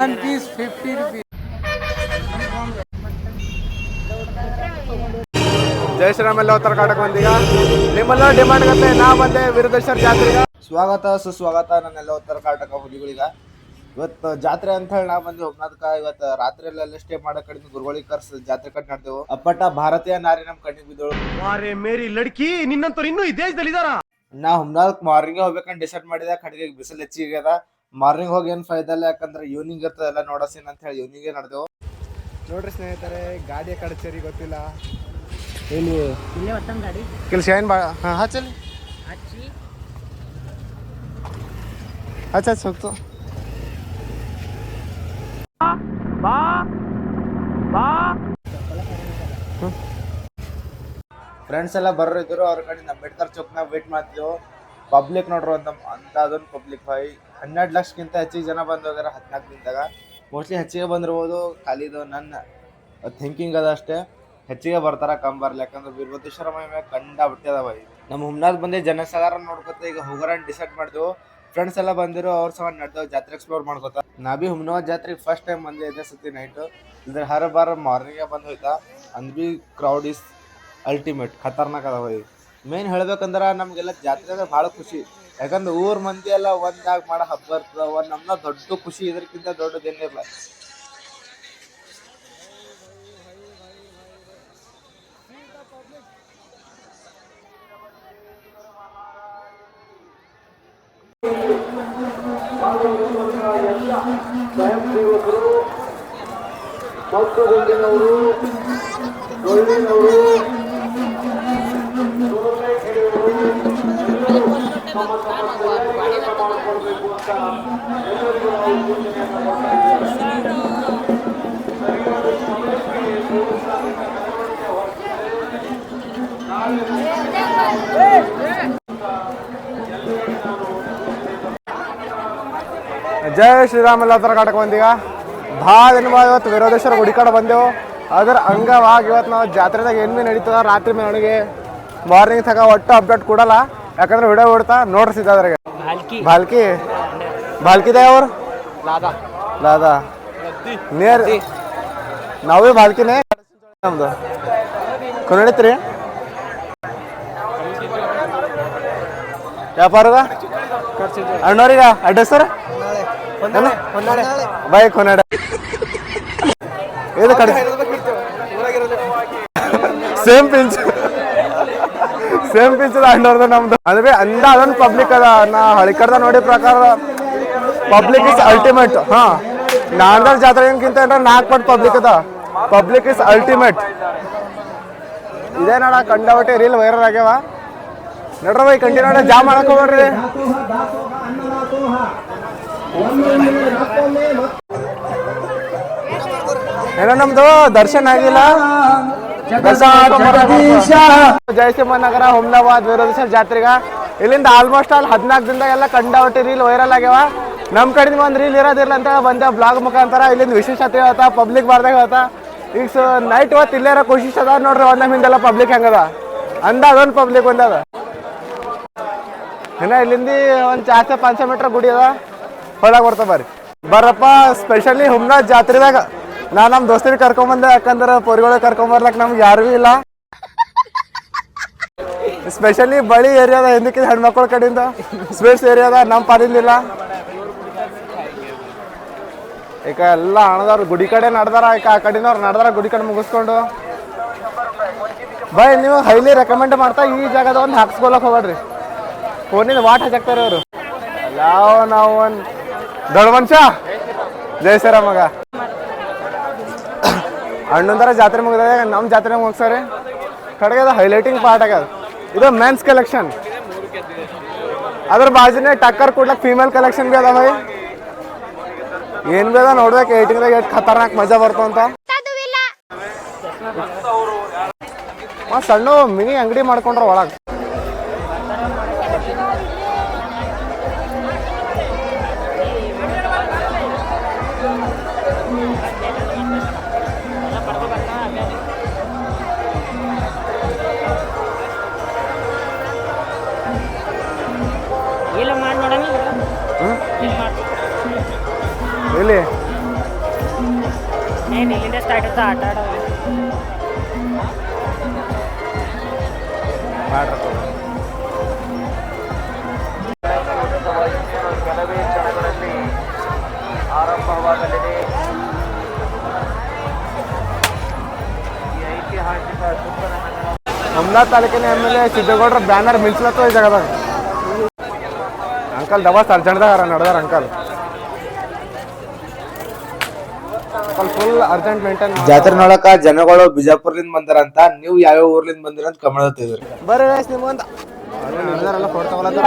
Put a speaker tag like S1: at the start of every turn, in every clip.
S1: 1 piece 50 rupees.
S2: ಜೈ ಶ್ರೀರಾಮ್ ಎಲ್ಲ ಉತ್ತರ ಕರ್ನಾಟಕ ಬಂದೀಗ ನಿಮ್ಮೆಲ್ಲ ಡಿಮಾಂಡ್ ಗತ್ತೆ ನಾ ಬಂದೆ ವೀರದೇಶ್ವರ ಜಾತ್ರೆಗೆ ಸ್ವಾಗತ ಸುಸ್ವಾಗತ ನನ್ನೆಲ್ಲ ಉತ್ತರ ಕರ್ನಾಟಕ ಹುಲಿಗಳಿಗ ಇವತ್ತು ಜಾತ್ರೆ ಅಂತ ಹೇಳಿ ನಾ ಬಂದೆ ಒಬ್ಬನದಕ್ಕ ಇವತ್ತು ರಾತ್ರಿ ಎಲ್ಲ ಸ್ಟೇ ಮಾಡೋ ಕಡಿಮೆ ಗುರುಗಳಿಗೆ ಕರ್ಸ್ ಜಾತ್ರೆ ಕಟ್ ಮಾಡ್ತೇವೆ ಅಪ್ಪಟ ಭಾರತೀಯ ನಾರಿ ನಮ್ ಕಣ್ಣಿಗೆ ಬಿದ್ದೋಳು
S3: ಮಾರೇ ಮೇರಿ ಲಡ್ಕಿ ನಿನ್ನಂತವ್ರು ಇನ್ನೂ ಈ ದೇಶದಲ್ಲಿ ಇದಾರ
S2: ನಾ ಹುಮ್ನಾದಕ್ ಮಾರ್ನಿಂಗ್ ಹೋಗ್ಬೇಕಂತ ಡಿಸೈಡ್ ಮಾಡಿದ ಕಡೆಗೆ ಬಿಸಿಲು ಹೆಚ್ಚಿಗೆ ಅದ ಮಾರ್ನಿಂಗ್ ಹೋಗಿ ಏನ್ ಫೈದಾ ಇಲ್ಲ ಯಾಕಂದ್ರೆ ಈವ್ನಿಂಗ್ ಇರ್ತದೆ ಎಲ್ಲ ನೋಡಸಿನ ಅಂತ ಹೇಳಿ ಈವ್ನಿಂಗ್ ನಡೆದೆವು ನೋಡ್ರಿ ಸ್ನೇಹಿತರೆ ಗಾಡಿಯ ಕಡಚೇರಿ ಗೊತ್ತಿಲ್ಲ ಇಲ್ಲಿ ಕೆಲಸ ಏನ್ ಬಾ ಹಾಂ ಹಚ್ಚಲಿ ಹಚ್ಚ ಹೋಗ್ತು ಫ್ರೆಂಡ್ಸ್ ಎಲ್ಲ ಬರೋರಿದ್ರು ಅವ್ರ ಕಡೆ ಅಂಬೇಡ್ಕರ್ ಚೌಕ್ನಾಗ ವೇಟ್ ಮಾಡ್ತಿದ್ದೆವು ಪಬ್ಲಿಕ್ ನೋಡ್ರು ಅಂತ ಅದೊಂದು ಪಬ್ಲಿಕ್ 12 ಲಕ್ಷಕ್ಕಿಂತ ಹೆಚ್ಚಿಗೆ ಜನ ಬಂದು ಹೋಗ್ಯಾರ 14 ದಿನದಾಗ ಮೋಸ್ಟ್ಲಿ ಹೆಚ್ಚಿಗೆ ಬಂದಿರ್ಬೋದು ಖಾಲಿದು ನನ್ನ ಥಿಂಕಿಂಗ್ ಅದ ಅಷ್ಟೇ ಹೆಚ್ಚಿಗೆ ಬರ್ತಾರ ಕಮ್ ಬರ್ಲಿ ಯಾಕಂದ್ರೆ ವೀರಭದ್ರೇಶ್ವರ ಮಹಿಮೆ ಕಂಡ ಬಿಟ್ಟದ ನಮ್ಮ ಹುಮ್ನಾದ್ ಬಂದು ಜನಸಾಗರ ನೋಡ್ಕೊತ ಈಗ ಹೋಗೋಣ ಡಿಸೈಡ್ ಮಾಡಿದೆವು ಫ್ರೆಂಡ್ಸ್ ಎಲ್ಲ ಬಂದಿರು ಅವ್ರ ಸಹ ನಡೆದವು ಜಾತ್ರೆ ಎಕ್ಸ್ಪ್ಲೋರ್ ಮಾಡ್ಕೋತ ನಾ ಬಿ ಹುಮ್ನಾಬಾದ್ ಜಾತ್ರೆಗೆ ಫಸ್ಟ್ ಟೈಮ್ ಬಂದೆ ಇದೇ ಸತಿ ನೈಟು ಇದ್ರ ಹರ ಬಾರ ಮಾರ್ನಿಂಗೇ ಬಂದು ಹೋಯ್ತಾ ಅಂದ್ ಬಿ ಕ್ರೌಡ್ ಇಸ್ ಅಲ್ಟಿಮೇಟ್ ಖತರ್ನಾಕ್ ಅದಾವ ಮೇನ್ ಹೇಳ್ಬೇಕಂದ್ರೆ ನಮಗೆಲ್ಲ ಜಾತ್ರೆ ಅಂದ್ರೆ ಭಾಳ ಖುಷಿ ಯಾಕಂದ್ರೆ ಊರ್ ಮಂದಿ ಎಲ್ಲ ಒಂದಾಗ ಮಾಡೋ ಹಬ್ಬ ಇರ್ತದ ಒಂದ್ ನಮ್ನ ದೊಡ್ಡ ಖುಷಿ ಇದಕ್ಕಿಂತ ದೊಡ್ಡದೇನಿರಲ್ಲ
S4: ಸ್ವಯಂ ಸೇವಕರು ಮತ್ತು ಗುಂಡಿನವರು ಡೊಳ್ಳಿನವರು ತಮ್ಮ ಮಾಡಿಕೊಳ್ಬೇಕು ಅಂತ ಎಲ್ಲರಿಗೂ ನಾವು ಸೂಚನೆಯನ್ನು ಕೊಡ್ತಾ ಇದ್ದೇವೆ. ಸರಿಯಾದ ಸಮಯಕ್ಕೆ ಮೆರವಣಿಗೆ ಹೊರಟಿದೆ.
S2: ಜೈ ಶ್ರೀರಾಮ್ ಎಲ್ಲ ಉತ್ತರ ಕರ್ನಾಟಕ ಬಂದೀಗ ಭಾಳ ದಿನ ಇವತ್ತು ವೀರಭದ್ರೇಶ್ವರ ಗುಡಿ ಕಡೆ ಬಂದೆವು ಅದ್ರ ಅಂಗವಾಗಿ ಇವತ್ತು ನಾವು ಜಾತ್ರೆದಾಗ ಏನು ಭೀ ನಡೀತದ ರಾತ್ರಿ ಮೆರವಣಿಗೆ ಮಾರ್ನಿಂಗ್ ತಗ ಒಟ್ಟು ಅಪ್ಡೇಟ್ ಕೊಡಲ್ಲ ಯಾಕಂದ್ರೆ ವಿಡಿಯೋ ಬಿಡ್ತಾ ನೋಡ್ಸಿದ್ದ ಅದ್ರಾಗೆ ಭಾಲ್ಕಿದೆ ಅವ್ರು ಲಾದಾ ನಿಯರ್ ನಾವೇ ಭಾಲ್ಕಿನೇ ನಮ್ದು ಕೊನಡಿತ್ರಿ ವ್ಯಾಪಾರದ ಅಣ್ಣವ್ರೀಗ ಅಡ್ರೆಸ್ ಸರ್ ಬಾಯ್ ಕೊನಾಡ ಇದು ಕಡೆ ಸೇಮ್ ಪಿಂಚ್ ಅಣ್ಣವ್ರದ ನಮ್ದು ಅಂದ್ರೆ ಅಂದ ಅದೊಂದು ಪಬ್ಲಿಕ್ ಅದ ನಾ ಹಳಿಕರ್ದ ನೋಡಿ ಪ್ರಕಾರ ಪಬ್ಲಿಕ್ ಇಸ್ ಅಲ್ಟಿಮೇಟ್ ಹಾ ನಾಡ್ದಾರ್ ಜಾತ್ರೆಗಿಂತ 4 ಪಟ್ಟು ಪಬ್ಲಿಕ್ ಅದ ಪಬ್ಲಿಕ್ ಇಸ್ ಅಲ್ಟಿಮೇಟ್ ಇದೇ ನೋಡ ಕಂಡವಟ್ಟೆ ರೀಲ್ ವೈರಲ್ ಆಗ್ಯಾವ ನಡ್ರ ಬೈ ಕಂಟಿನ್ಯೂ ಜಾಮ್ ಮಾಡಕ್ ಹೋಗ್ರಿ ಏನೋ ನಮ್ದು ದರ್ಶನ ಆಗಿಲ್ಲ ಜಯಸಿಂಹ ನಗರ ಹುಮ್ನಾಬಾದ್ ವೀರಭದ್ರೇಶ್ವರ ಜಾತ್ರೆಗ ಇಲ್ಲಿಂದ ಆಲ್ಮೋಸ್ಟ್ ಅಲ್ಲಿ 14 ದಿನದಾಗ ಎಲ್ಲ ಕಂಡವಟ್ಟಿ ರೀಲ್ ವೈರಲ್ ಆಗ್ಯಾವ ನಮ್ಮ ಕಡೆಯಿಂದ ಒಂದು ರೀಲ್ ಇರೋದಿಲ್ಲ ಅಂತ ಬಂದೆ ಬ್ಲಾಗ್ ಮುಖಾಂತರ ಇಲ್ಲಿಂದ ವಿಶೇಷತೆ ಹೇಳ್ತಾ ಪಬ್ಲಿಕ್ ಬಾರ್ದಾಗ ಹೇಳ್ತಾ ಈಗ ನೈಟ್ ಇವತ್ತು ಇಲ್ಲೇ ಇರೋ ಖುಷಿ ಅದ ನೋಡ್ರಿ ಒಂದ್ ಹಿಂದೆಲ್ಲ ಪಬ್ಲಿಕ್ ಹೆಂಗದ ಅಂದ ಅದೊಂದು ಪಬ್ಲಿಕ್ ಒಂದದ ಇನ್ನ ಇಲ್ಲಿಂದ ಒಂದು 400-500 ಮೀಟರ್ ಗುಡಿ ಅದ ಹೊಳಗೆ ಬರ್ತಾ ಬರ್ರಪ್ಪ ಸ್ಪೆಷಲಿ ಹುಮ್ನಾಬಾದ್ ಜಾತ್ರೆದಾಗ ನಾ ನಮ್ಮ ದೋಸ್ತಿಗೆ ಕರ್ಕೊಂಬಂದೆ ಯಾಕಂದ್ರೆ ಪೊರಿಗಳಿಗೆ ಕರ್ಕೊಂಬರ್ಲಕ್ ನಮ್ಗೆ ಯಾರು ಇಲ್ಲ ಸ್ಪೆಷಲಿ ಬಳಿ ಏರಿಯಾದ ಹಿಂದಕ್ಕಿಂತ ಹೆಣ್ಮಕ್ಳ ಕಡೆಯಿಂದ ಸ್ವೀಟ್ಸ್ ಏರಿಯಾದ ನಮ್ಮ ಪಾಲಿಂದಿಲ್ಲ ಈಗ ಎಲ್ಲ ಹಣದವ್ರು ಗುಡಿ ಕಡೆ ನಡ್ದಾರ ಈಗ ಆ ಕಡೆನವ್ರು ನಡ್ದಾರ ಗುಡಿ ಕಡೆ ಮುಗಿಸ್ಕೊಂಡು ಬೈ ನೀವು ಹೈಲಿ ರೆಕಮೆಂಡ್ ಮಾಡ್ತಾ ಈ ಜಾಗದ ಒಂದು ಹಾಕ್ಸ್ಕೊಳಕ್ ಹೋಗ್ಬೇಡ್ರಿ ಫೋನಿಂದ ವಾಟ್ ಹಚ್ಚಾಕ್ತಾರೆ ಅವರು ನಾವು ಒಂದು ದೊಡ್ಡ ಮನುಷ್ಯ ಜೈ ಶ್ರೀರಾಮ್ ಮಗ ಅಣ್ಣಂದರ ಜಾತ್ರೆ ಮುಗಿದ ನಮ್ಮ ಜಾತ್ರೆ ಮುಗಿಸ್ರಿ ಕಡೆಗೆ ಅದು ಹೈಲೈಟಿಂಗ್ ಪಾರ್ಟ್ ಆಗ್ಯದ ಇದು ಮೆನ್ಸ್ ಕಲೆಕ್ಷನ್ ಅದ್ರ ಬಾಜುನೇ ಟಕ್ಕರ್ ಕೊಡ್ಲಕ್ ಫೀಮೇಲ್ ಕಲೆಕ್ಷನ್ ಬಿ ಅದ ಭಾಯ್ ಏನ್ ಬಿ ಅದ ನೋಡ್ಬೇಕು ಏಟಿಂಗ್ದಾಗ ಎಷ್ಟು ಖತರ್ನಾಕ್ ಮಜಾ ಬರ್ತಂತ ಸಣ್ಣ ಮಿನಿ ಅಂಗಡಿ ಮಾಡ್ಕೊಂಡ್ರ ಒಳಗೆ ಇಲ್ಲಿ
S4: ಏನು ಇಲ್ಲಿಂದ ಸ್ಟಾರ್ಟ್ ಇತ್ತು ಆಟ ಆಡೋದು.
S2: ಕೆಲವೇ ಕ್ಷಣಗಳಲ್ಲಿ ಆರಂಭವಾಗಲಿದೆ ಈ ಐತಿಹಾಸಿಕ
S1: ಹಮ್ಲಾ ತಾಲೂಕಿನ ಎಮ್.ಎಲ್.ಎ. ಸಿದ್ದೇಗೌಡರ ಬ್ಯಾನರ್ ಮಿಲ್ಸ್ಲತ್ತೋ ಈ ಜಾಗದಾಗ. ಅಂಕಲ್ ದಬಾಸ್ ಅರ್ಜೆಂಟ್ದಾಗ ನಡೆದಾರ ಅಂಕಲ್ ಫುಲ್ ಅರ್ಜೆಂಟ್ ಮೇಂಟೈನ್.
S2: ಜಾತ್ರೆ ನೋಡಕ ಜನಗಳು ಬಿಜಾಪುರ್ಲಿಂದ ಬಂದಾರಂತ. ನೀವು ಯಾವ್ಯಾವ ಊರ್ಲಿಂದ ಬಂದಿರ ಅಂತ ಕಮೆಂಟ್ ಹೇಳ್ತಿದ್ರಿ.
S1: ಬರ್ರಿ ನಿಮ್ಗಂತ ನಡೆದಾರಲ್ಲ ಫೋಟೋ ತಗೊಳತ್ತಾರ.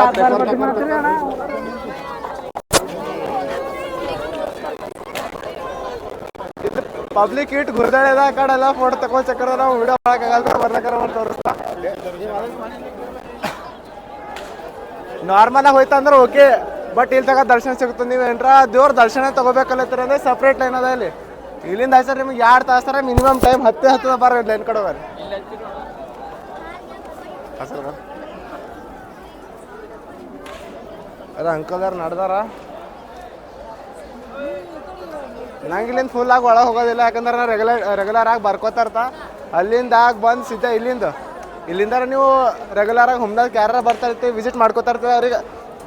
S1: ಪಬ್ಲಿಕ್ ಇಟ್ ಗುರ್ದಾಳೆದ ಆ ಕಡೆ ಎಲ್ಲ ಫೋಟೋ ತಗೊಂಡ್ ಚಕ್ರ ನಾವು ವಿಡಿಯೋ ಮಾಡಕ್ಕಾಗಲ್ಲ ಬರ್ಲಕ್ಕಾರ ತೋರಿಸ್ತಾ. ನಾರ್ಮಲ್ ಆಗಿ ಹೋಯ್ತಾ ಅಂದ್ರೆ ಓಕೆ, ಬಟ್ ಇಲ್ಲಿ ತಗ ದರ್ಶನ ಸಿಗುತ್ತೆ. ನೀವು ಏನ್ರ ದೇವ್ರ ದರ್ಶನ ತಗೋಬೇಕಲ್ಲತ್ತರ ಅಂದ್ರೆ ಸಪ್ರೇಟ್ ಲೈನ್ ಅದ ಇಲ್ಲಿ. ಇಲ್ಲಿಂದ ಸರ್ ನಿಮ್ಗೆ 2 ತಾಸರ ಮಿನಿಮಮ್ ಟೈಮ್ 10 ಬರ್ರಿ ಲೈನ್ ಕಡೆ ಬರ್ರಿ. ಅದ ಅಂಕಲ್ ಯಾರು ನಡ್ದಾರ. ನಂಗೆ ಇಲ್ಲಿಂದ ಫುಲ್ ಆಗಿ ಒಳಗೆ ಹೋಗೋದಿಲ್ಲ, ಯಾಕಂದ್ರೆ ನಾ ರೆಗ್ಯುಲರ್ ಆಗಿ ಬರ್ಕೋತಾ ಇರ್ತಾ. ಅಲ್ಲಿಂದ ಆಗಿ ಬಂದು ಸಿದ್ಧ ಇಲ್ಲಿಂದ ನೀವು ರೆಗ್ಯುಲರ್ ಆಗಿ ಹುಮ್ನಾಗ ಯಾರು ಬರ್ತಾ ಇರ್ತೀವಿ, ವಿಸಿಟ್ ಮಾಡ್ಕೋತಾ ಇರ್ತೀವಿ, ಅವ್ರಿಗೆ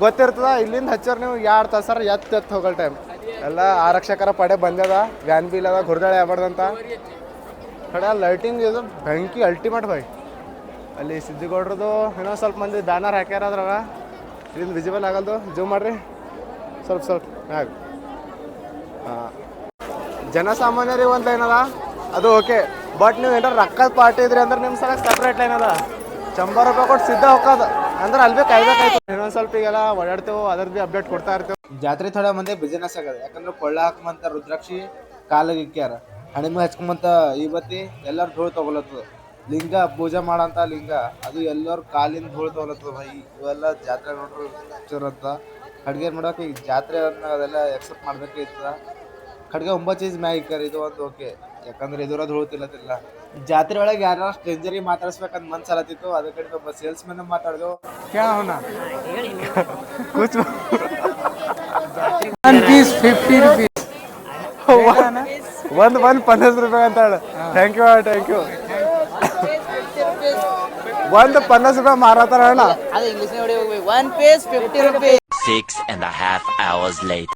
S1: ಗೊತ್ತಿರ್ತದ. ಇಲ್ಲಿಂದ ಹಚ್ಚೋರು ನೀವು 2 ತಾಸರ ಎತ್ತು ಹೋಗೋ ಟೈಮ್ ಎಲ್ಲ ಆರಕ್ಷಕರ ಪಡೆ ಬಂದದ. ವ್ಯಾನ್ ಬೀಲ್ ಅದ, ಗುರ್ದಾಳೆ ಆಗ್ಬಾರ್ದಂತ ಕಡೆ ಲೈಟಿಂಗ್ ಇದು ಬೆಂಕಿ ಅಲ್ಟಿಮೇಟ್ ಬೈ. ಅಲ್ಲಿ ಸಿದ್ದೇಗೌಡ್ರದ್ದು ಇನ್ನೊಂದು ಸ್ವಲ್ಪ ಮಂದಿ ಬ್ಯಾನರ್ ಹಾಕ್ಯಾರ ಅದ್ರಾಗ. ಇಲ್ಲಿಂದ ವಿಸಿಬಲ್ ಆಗಲ್ದು, ಜೂಮ್ ಮಾಡ್ರಿ ಸ್ವಲ್ಪ ಹಾಗೆ. ಹಾಂ, ಜನಸಾಮಾನ್ಯರಿಗೆ ಒಂದು ಲೈನ್ ಅದ, ಅದು ಓಕೆ. ಬಟ್ ನೀವು ಏನಾರ ರೊಕ್ಕದ ಪಾರ್ಟಿ ಇದ್ರಿ ಅಂದ್ರೆ ನಿಮ್ಮ ಸಲ ಸಪ್ರೇಟ್ ಲೈನ್ ಅದ. 100 ರೂಪಾಯಿ ಕೊಟ್ಟು ಸಿದ್ಧ ಹೋಗೋದು ಅಂದ್ರೆ ಅಲ್ಲಿ ಕಾಯ್ಬೇಕಾಯ್ತು. ಇನ್ನೊಂದು ಸ್ವಲ್ಪ ಈಗೆಲ್ಲ ಓಡಾಡ್ತೇವೆ, ಅದ್ರ ಭೀ ಅಪ್ಡೇಟ್ ಕೊಡ್ತಾ ಇರ್ತೇವೆ.
S2: ಜಾತ್ರೆ ಥೋಡೆ ಮಂದಿ ಬಿಸಿನೆಸ್ ಆಗದ. ಯಾಕಂದ್ರೆ ಕೊಳ್ಳ ಹಾಕಂತ ರುದ್ರಾಕ್ಷಿ ಕಾಲಿಗೆ ಇಕ್ಕ್ಯಾರ, ಹಣಿಮೆ ಹಚ್ಕೊಂಬಂತ ಇವತ್ತಿ ಎಲ್ಲರೂ ಧೂಳು ತಗೊಳತ್ತದ. ಲಿಂಗ ಪೂಜೆ ಮಾಡಂತ ಲಿಂಗ ಅದು ಎಲ್ಲರೂ ಕಾಲಿಂದ ಧೂಳು ತಗೊಳತ್ತದ. ಭೈ ಇವೆಲ್ಲ ಜಾತ್ರೆ ನೋಡ್ರು ಚೂರಂತ ಅಡ್ಗೆ ಮಾಡೋಕೆ ಈಗ ಜಾತ್ರೆ ಅದೆಲ್ಲ ಎಕ್ಸೆಪ್ಟ್ ಮಾಡ್ಬೇಕೇ ಇರ್ತದ. ಕಡೆಗೆ 9 ಚೀಸ್ ಮ್ಯಾಗ ಇಕ್ಕಾರ, ಇದು ಒಂದು ಓಕೆ. ಯಾಕಂದ್ರೆ ಇದರ ಧೂಳು ತಿಲ್ಲತ್ತಿಲ್ಲ. ಜಾತ್ರೆ ಒಳಗೆ ಯಾರು ಸ್ಟ್ರೇಂಜರಿಗೆ ಮಾತಾಡ್ಸ್ಬೇಕಂತ ಮನ್ಸಲತ್ತಿತ್ತು. ಅದ ಕಡೆ ಒಬ್ಬ ಸೇಲ್ಸ್ ಮ್ಯಾನ್ ಮಾತಾಡ್ದು
S1: ಕೇಳೋಣ.
S5: One piece 50 rupees.
S1: ಒಂದು 50 ರೂಪಾಯಿ ಅಂತ ಹೇಳ. Thank you. ಒಂದು 50 ರೂಪಾಯಿ ಮಾರಾತಾರ ಅಣ್ಣ.
S4: ಅದು ಇಂಗ್ಲೀಷ್ ನೋಡಿ ಹೋಗ್ಬೇಕು. 1 piece 50 rupees.
S6: 6.5 hours later.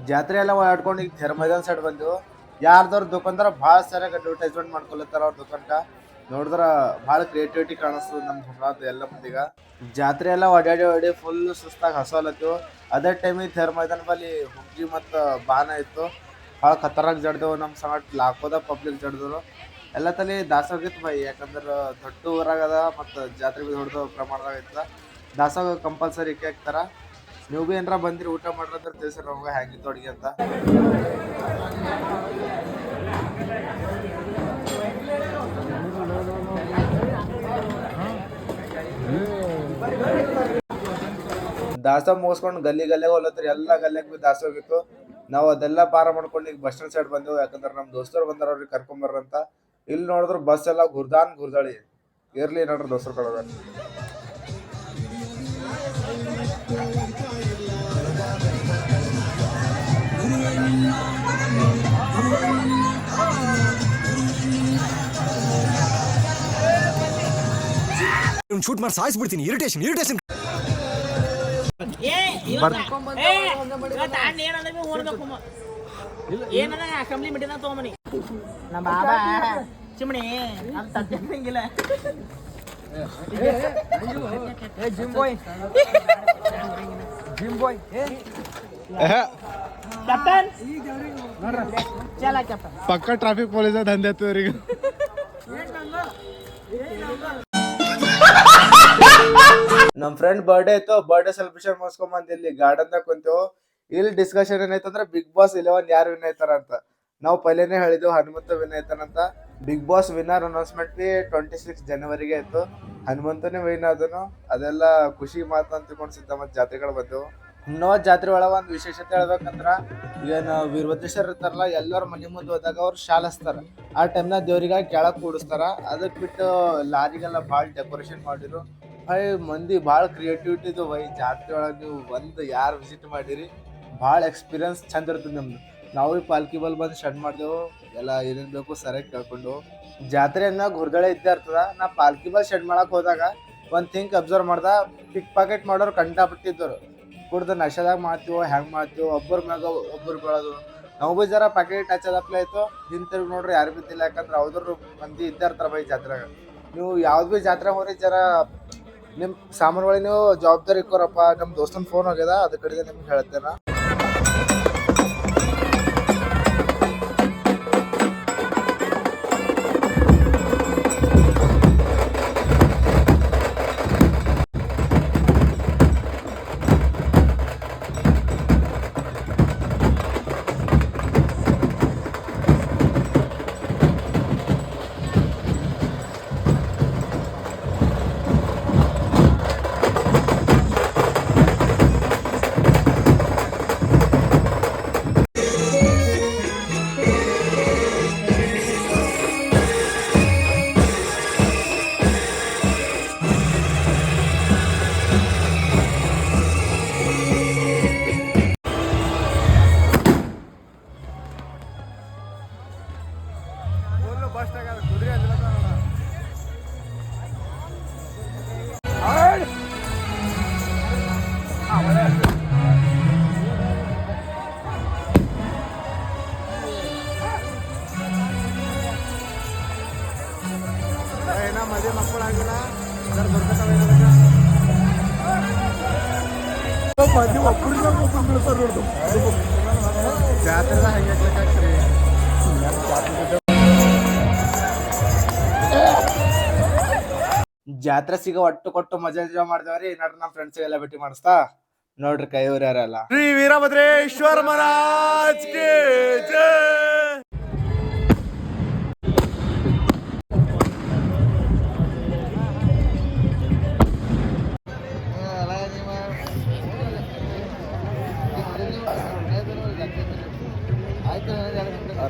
S2: ಜಾತ್ರೆ ಎಲ್ಲ ಓಡಾಡ್ಕೊಂಡು ಈಗ ಧರ್ಮೈದಾನ್ ಸೈಡ್ ಬಂದು ಯಾರ್ದವ್ರ ದುಕಾನ್ದಾರ ಭಾಳ ಸರಿಯಾಗಿ ಅಡ್ವರ್ಟೈಸ್ಮೆಂಟ್ ಮಾಡ್ಕೊಳತ್ತಾರ. ಅವ್ರ ದುಕಾನ್ಕ ನೋಡಿದ್ರ ಭಾಳ ಕ್ರಿಯೇಟಿವಿಟಿ ಕಾಣಿಸ್ತದ ನಮ್ಮ ಹುಮ್ನಾದ ಎಲ್ಲ ಮಂದಿಗ. ಜಾತ್ರೆ ಎಲ್ಲ ಓಡಾಡಿ ಫುಲ್ ಸುಸ್ತಾಗಿ ಹಸೋಲತ್ತು. ಅದೇ ಟೈಮಿಗೆ ಧರ್ಮೈದಾನ್ ಬಲ್ಲಿ ಹುಗ್ಗಿ ಮತ್ತು ಬಾನ ಇತ್ತು. ಭಾಳ ಖತರಾಗಿ ಜಡ್ದೆವು. ನಮ್ಮ ಸಂಗಟ್ ಲಾಕೋದ ಪಬ್ಲಿಕ್ ಜಡ್ದರು ಎಲ್ಲ ತಲೆ ದಾಸೋಗಿತ್ತು ಬೈ. ಯಾಕಂದ್ರೆ ದೊಡ್ಡ ಊರಾಗದ ಮತ್ತು ಜಾತ್ರೆ ಬಿ ದೊಡ್ಡ ಪ್ರಮಾಣದಾಗ ಇತ್ತು. ದಾಸೋಗ ಕಂಪಲ್ಸರಿ ಇಕ್ಕಿ ಹಾಕ್ತಾರ. ನೀವು ಭೀ ಏನಾರ ಬಂದಿರಿ ಊಟ ಮಾಡ್ರಂದ್ರೆ ತಿಳಿಸ್ರಿ ನಮ್ಗೆ ಹ್ಯಾಂಗಿತ್ತು ಅಡುಗೆ ಅಂತ. ದಾಸ ಮುಗಿಸ್ಕೊಂಡು ಗಲ್ಲಿಗೆ ಹೋಲತ್ರಿ. ಎಲ್ಲ ಗಲ್ಲಿಗೆ ಭೀ ದಾಸ ಹೋಗಿತ್ತು. ನಾವು ಅದೆಲ್ಲ ಪಾರ ಮಾಡ್ಕೊಂಡು ಈಗ ಬಸ್ ಸ್ಟ್ಯಾಂಡ್ ಸೈಡ್ ಬಂದೆವು. ಯಾಕಂದ್ರೆ ನಮ್ಮ ದೋಸ್ತರು ಬಂದಾರ, ಅವ್ರಿಗೆ ಕರ್ಕೊಂಬರ್ರಂತ. ಇಲ್ಲಿ ನೋಡಿದ್ರು ಬಸ್ ಎಲ್ಲ ಗುರ್ದಾಳಿ ಇರ್ಲಿ ನೋಡ್ರಿ ದೋಸ್ತರು ಕಡೆ.
S3: ಶೂಟ್ ಮಾಡಿ ಸಾಯಿಸ್ಬಿಡ್ತೀನಿ. ಇರಿಟೇಷನ್
S4: ಏನದ ಅಸೆಂಬ್ಲಿ ಮೀಟಿಂಗ್ ತಗೊಂಬನಿ ನಮ್ಮ ಬಾಬಾ ಚಿಮಣಿ ಅದು ತಟ್ಟಿಲ್ಲ. ಜಿಮ್ ಬಾಯ್ ಕ್ಯಾಪ್ಟನ್ ಚಲ ಕ್ಯಾಪ್ಟನ್
S1: ಪಕ್ಕ ಟ್ರಾಫಿಕ್ ಪೊಲೀಸ್ ದಂಧೆ ಅವ್ರಿಗೆ.
S2: ನಮ್ಮ ಫ್ರೆಂಡ್ ಬರ್ಡೇ ಇತ್ತು. ಬರ್ಡೇ ಸೆಲೆಬ್ರೇಷನ್ ಮುಗಿಸ್ಕೊಂಬಂದು ಇಲ್ಲಿ ಗಾರ್ಡನ್ದಾಗ ಕುಂತೇವು. ಇಲ್ಲಿ ಡಿಸ್ಕಷನ್ ಏನೈತಂದ್ರೆ Bigg Boss 11 ಯಾರು ವಿನ್ ಆಯ್ತಾರ ಅಂತ. ನಾವು ಪೈಲೇನೆ ಹೇಳಿದೆವು ಹನುಮಂತ ವಿನ್ ಆಯ್ತಾನಂತ. Bigg Boss ವಿನ್ನರ್ ಅನೌನ್ಸ್ಮೆಂಟ್ ಬಿ 26 ಜನವರಿಗೆ ಆಯ್ತು. ಹನುಮಂತನೇ ವಿನ್ ಆದನು. ಅದೆಲ್ಲ ಖುಷಿ ಮಾತು ಅಂತ ತಿಳ್ಕೊಂಡು ಸಿದ್ಧ ಮತ್ತು ಜಾತ್ರೆಗಳು ಬಂದೆವು. ಹುಮ್ನಾಬಾದ್ ಜಾತ್ರೆ ಒಳಗೆ ಒಂದು ವಿಶೇಷತೆ ಹೇಳ್ಬೇಕಂದ್ರ ಏನು ವೀರಭದ್ರೇಶ್ವರ ಇರ್ತಾರಲ್ಲ ಎಲ್ಲರ ಮನೆ ಮುಂದೆ ಹೋದಾಗ ಅವ್ರು ಶಾಲ್ ಹಚ್ತಾರ. ಆ ಟೈಮ್ನಾಗ ದೇವ್ರಿಗಾಗಿ ಕೆಳಗೆ ಕೂಡಿಸ್ತಾರ. ಅದಕ್ಕೆ ಬಿಟ್ಟು ಲಾರಿಗೆಲ್ಲ ಭಾಳ ಡೆಕೋರೇಷನ್ ಮಾಡಿರು. ಮಂದಿ ಭಾಳ ಕ್ರಿಯೇಟಿವಿಟಿ ಇದು ಜಾತ್ರೆ ಒಳಗೆ ನೀವು ಬಂದು ಯಾರು ವಿಸಿಟ್ ಮಾಡಿರಿ ಭಾಳ ಎಕ್ಸ್ಪೀರಿಯನ್ಸ್ ಚಂದ ಇರ್ತದೆ ನಮ್ದು. ನಾವು ಈ ಪಾಲ್ಕಿ ಬಲ್ ಬಂದು ಶಡ್ ಮಾಡಿದೆವು, ಎಲ್ಲ ಏನೇನು ಬೇಕು ಸರಿಯಾಗಿ ಕೇಳ್ಕೊಂಡು. ಜಾತ್ರೆ ಅಂದಾಗ ಹುರ್ದಳೆ ಇದ್ದೇ ಇರ್ತದ. ನಾ ಪಾಲ್ಕಿ ಬಲ್ ಶೆಡ್ ಮಾಡಕ್ಕೆ ಹೋದಾಗ ಒಂದು ಥಿಂಕ್ ಅಬ್ಸರ್ವ್ ಮಾಡ್ದ, ಪಿಕ್ ಪಾಕೆಟ್ ಮಾಡೋರು ಕಂಟಾಬಿಟ್ಟಿದ್ದವರು. ಕುಡ್ದು ನಶೆದಾಗ ಮಾಡ್ತೀವೋ ಹೆಂಗೆ ಮಾಡ್ತೀವೋ, ಒಬ್ಬರ ಮ್ಯಾಗ ಒಬ್ಬರು ಬೀಳೋದು. ನಾವು ಭೀ ಜರ ಪ್ಯಾಕೆಟ್ ಹಚ್ಚೋದಪ್ಲೆ ಆಯಿತು, ಹಿಂತಿರುಗಿ ನೋಡ್ರಿ ಯಾರು ಬಿದ್ದಿಲ್ಲ. ಯಾಕಂದ್ರೆ ಅವ್ರು ಮಂದಿ ಇದ್ದೇ ಇರ್ತಾರೆ ಜಾತ್ರೆಗೆ. ನೀವು ಯಾವ್ದು ಭೀ ಜಾತ್ರೆ ಹೋಗ್ರಿ ಜರ ನಿಮ್ಮ ಸಾಮಾನುಗಳಿಗೆ ನೀವು ಜವಾಬ್ದಾರಿ ಇಕ್ಕೋರಪ್ಪ. ನಮ್ಮ ದೋಸ್ತನ ಫೋನ್ ಹೋಗ್ಯದ, ಅದ್ರ ಕಡೆಗೆ ನಿಮ್ಗೆ ಹೇಳ್ತೇನೆ.
S1: ಮದುವೆ ಮಕ್ಕಳು ಆಗಿಲ್ಲ ಮದುವೆ ಒಬ್ಬರು ಜಾತ್ರೆ ಹಂಗೆ
S2: ಜಾತ್ರೆ ಸಿಗೋ ಒಟ್ಟು ಕೊಟ್ಟು ಮಜಾ ಮಾಡ್ದೇವ್ರಿ. ನೋಡ್ರಿ ನಮ್ಮ ಫ್ರೆಂಡ್ಸಿಗೆಲ್ಲ ಭೇಟಿ ಮಾಡಿಸ್ತಾ ನೋಡ್ರಿ ಕೈಯವ್ರು ಯಾರೆಲ್ಲ.
S1: ಶ್ರೀ ವೀರಭದ್ರೇಶ್ವರ ಮಹಾರಾಜ್ ಕಿ ಜೈ.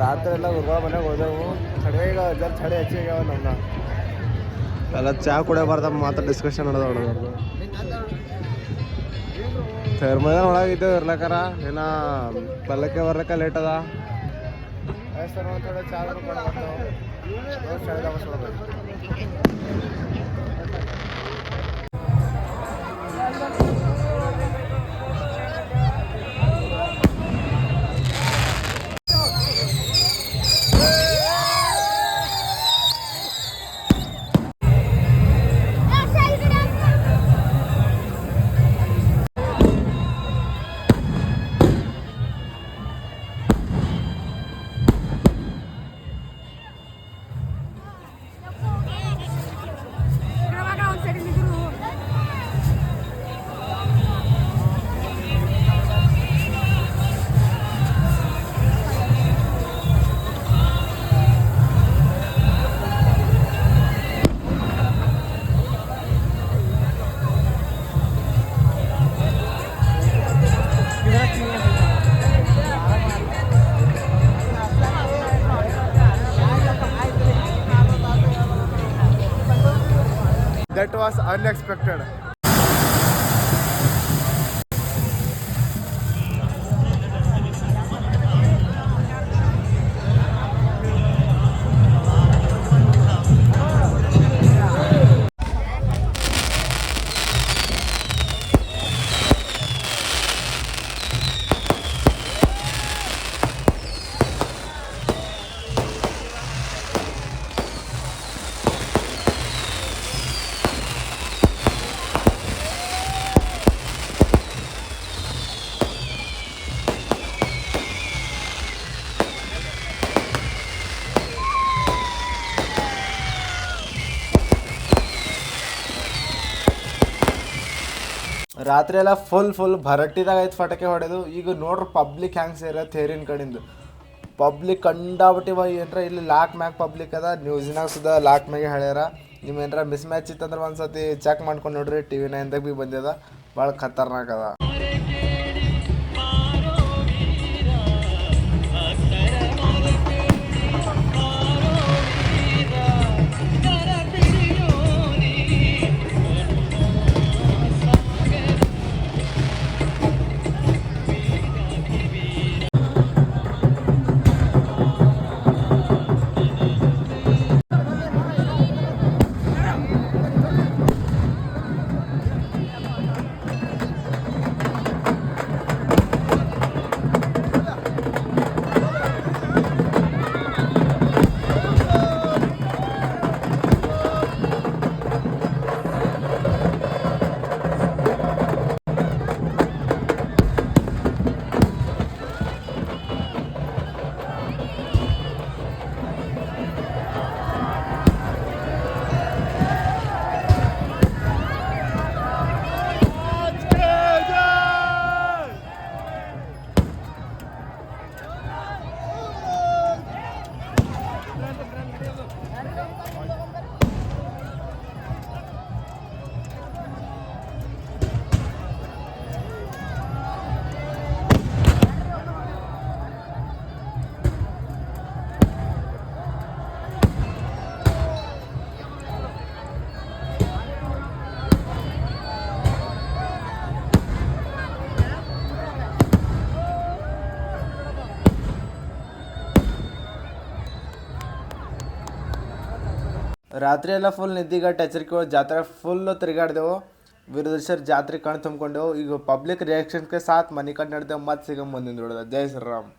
S1: ರಾತ್ರಿ ಎಲ್ಲ ಗುರುಗಳ ಮನೆಗೆ ಹೋದೆವು. ಚಳಿ ಈಗ ಜರ ಚಳಿ ಹೆಚ್ಚಿಗ್ಯಾವ ನಮ್ನ ಎಲ್ಲ ಚಾ ಕುಡಿಯಬಾರ್ದ ಮಾತ್ರ ಡಿಸ್ಕಷನ್ ನಡೆದ ಹೊಡೆದವ್ರದ್ದು. ಮೈದಾನ ಒಳಗಿದ್ದೇವೆ ಇರ್ಲಕ್ಕಾರ ಏನ ಪಲ್ಲಕ್ಕೆ ಬರ್ಲಿಕ್ಕೆ ಲೇಟ್ ಅದ. ಸರ್ ಒಂಥರ ಚಾ That was unexpected. ರಾತ್ರಿ ಎಲ್ಲ ಫುಲ್ ಭರಟ್ಟಿದಾಗ ಐತೆ ಫಟಕೆ ಹೊಡೆದು. ಈಗ ನೋಡ್ರಿ ಪಬ್ಲಿಕ್ ಹ್ಯಾಂಗೆ ಸೇರ ಥೇರಿನ ಕಡೆಯಿಂದ ಪಬ್ಲಿಕ್ ಕಂಡಾಬಿಟ್ಟು ಏನರ ಇಲ್ಲಿ ಲಾಕ್ ಮ್ಯಾಗ ಪಬ್ಲಿಕ್ ಅದ. ನ್ಯೂಸಿನಾಗ ಸುದ ಲಾಕ್ ಮ್ಯಾಗೆ ಹೇಳ್ಯಾರ. ನೀವು ಏನಾರ ಮಿಸ್ ಮ್ಯಾಚ್ ಇತ್ತಂದ್ರೆ ಒಂದು ಸತಿ ಚೆಕ್ ಮಾಡ್ಕೊಂಡು ನೋಡ್ರಿ. TV9ದಾಗ ಭೀ ಬಂದಿದೆ, ಭಾಳ ಖತರ್ನಾಕ್ ಅದ.
S2: ರಾತ್ರಿ ಎಲ್ಲ ಫುಲ್ ನಿದ್ದಿಗಟ್ಟು ಎಚ್ಚರಿಕೆ ಜಾತ್ರೆ ಫುಲ್ಲು ತಿರುಗಾಡ್ದೆವು. ವೀರದೇಶ್ವರ ಜಾತ್ರೆ ಕಣ್ ತುಂಬ್ಕೊಂಡೆವು. ಈಗ ಪಬ್ಲಿಕ್ ರಿಯಾಕ್ಷನ್ಗೆ ಸಾಥ್ ಮನೆ ಕಡೆ ನಡೆದೆವು. ಮತ್ತೆ ಸಿಗಮ್ ಮುಂದಿನ ಜೈ ಶ್ರೀರಾಮ್.